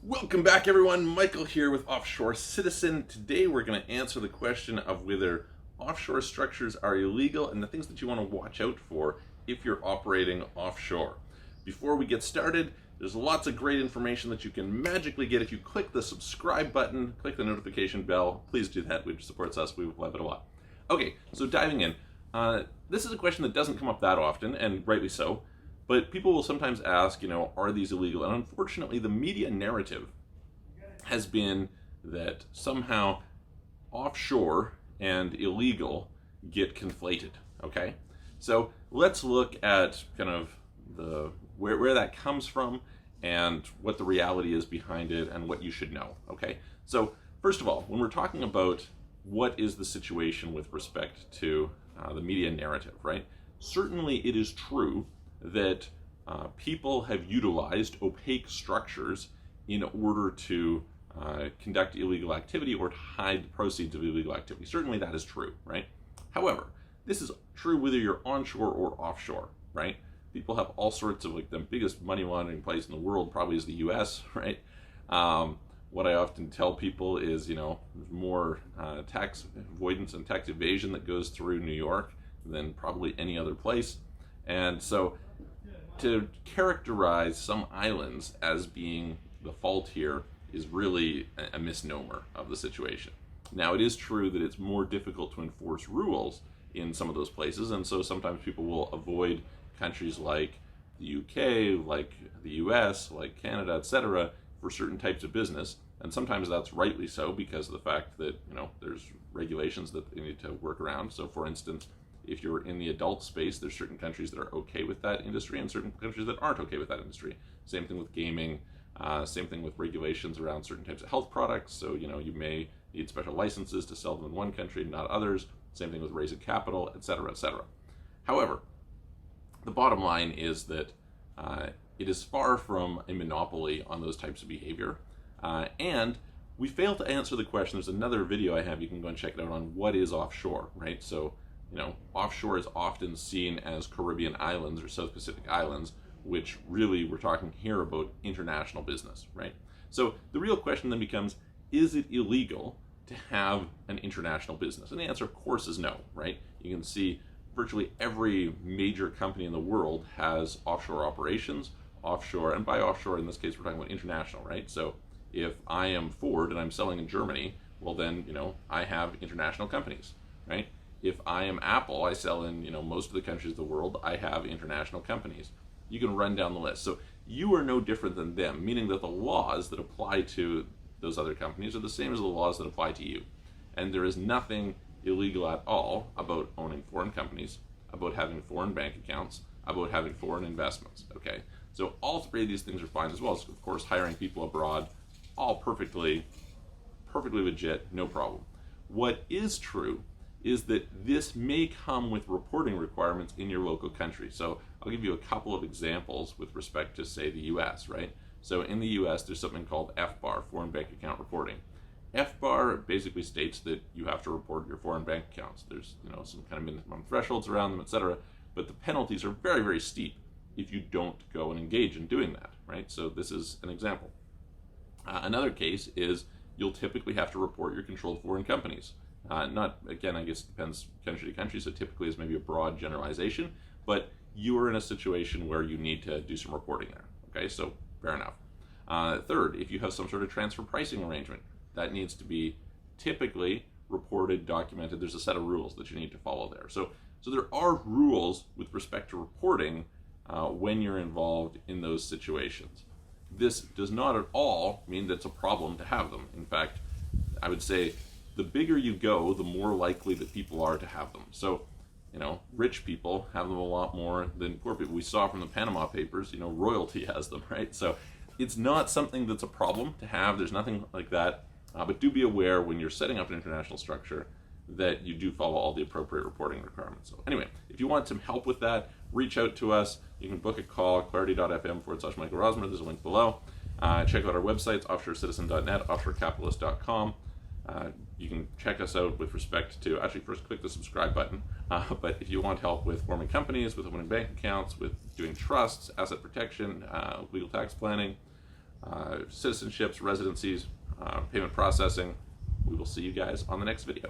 Welcome back, everyone. Michael here with Offshore Citizen. Today we're going to answer the question of whether offshore structures are illegal and the things that you want to watch out for if you're operating offshore. Before we get started, there's lots of great information that you can magically get if you click the subscribe button, click the notification bell. Please do that, which supports us. We love it a lot. Okay, so diving in. This is a question that doesn't come up that often, and rightly so. But people will sometimes ask, are these illegal? And unfortunately, the media narrative has been that somehow offshore and illegal get conflated, okay? So let's look at kind of where that comes from and what the reality is behind it and what you should know, okay? So first of all, when we're talking about what is the situation with respect to the media narrative, right? Certainly it is true that people have utilized opaque structures in order to conduct illegal activity or to hide the proceeds of illegal activity. Certainly that is true, right? However, this is true whether you're onshore or offshore, right? People have all sorts of, the biggest money laundering place in the world probably is the US, right? What I often tell people is, there's more tax avoidance and tax evasion that goes through New York than probably any other place. And so to characterize some islands as being the fault here is really a misnomer of the situation. Now, it is true that it's more difficult to enforce rules in some of those places, and so sometimes people will avoid countries like the UK, like the US, like Canada, etc., for certain types of business. And sometimes that's rightly so because of the fact that, there's regulations that they need to work around. So for instance, if you're in the adult space, there's certain countries that are okay with that industry and certain countries that aren't okay with that industry. Same thing with gaming, same thing with regulations around certain types of health products. So, you may need special licenses to sell them in one country, not others. Same thing with raising capital, etc., etc. However, the bottom line is that it is far from a monopoly on those types of behavior. And we fail to answer the question. There's another video I have, you can go and check it out, on what is offshore, right? So, offshore is often seen as Caribbean islands or South Pacific islands, which really we're talking here about international business, right? So the real question then becomes, is it illegal to have an international business? And the answer, of course, is no, right? You can see virtually every major company in the world has offshore operations, offshore, and by offshore in this case we're talking about international, right? So if I am Ford and I'm selling in Germany, well then, I have international companies, right? If I am Apple, I sell in, most of the countries of the world, I have international companies. You can run down the list. So you are no different than them, meaning that the laws that apply to those other companies are the same as the laws that apply to you. And there is nothing illegal at all about owning foreign companies, about having foreign bank accounts, about having foreign investments, okay? So all three of these things are fine, as well as, of course, hiring people abroad, all perfectly legit, no problem. What is true is that this may come with reporting requirements in your local country. So I'll give you a couple of examples with respect to, say, the US, right? So in the US, there's something called FBAR, Foreign Bank Account Reporting. FBAR basically states that you have to report your foreign bank accounts. There's, some kind of minimum thresholds around them, etc. But the penalties are very, very steep if you don't go and engage in doing that, right? So this is an example. Another case is you'll typically have to report your controlled foreign companies. Not, again, I guess it depends country to country, so typically it's maybe a broad generalization, but you are in a situation where you need to do some reporting there, okay? So fair enough. Third, if you have some sort of transfer pricing arrangement, that needs to be typically reported, documented. There's a set of rules that you need to follow there. So there are rules with respect to reporting when you're involved in those situations. This does not at all mean that it's a problem to have them. In fact, I would say the bigger you go, the more likely that people are to have them. So, rich people have them a lot more than poor people. We saw from the Panama Papers, royalty has them, right? So it's not something that's a problem to have. There's nothing like that. But do be aware when you're setting up an international structure that you do follow all the appropriate reporting requirements. So anyway, if you want some help with that, reach out to us. You can book a call, clarity.fm/Michael Rosmer. There's a link below. Check out our websites, offshorecitizen.net, offshorecapitalist.com. You can check us out with respect to, actually first click the subscribe button, but if you want help with forming companies, with opening bank accounts, with doing trusts, asset protection, legal tax planning, citizenships, residencies, payment processing. We will see you guys on the next video.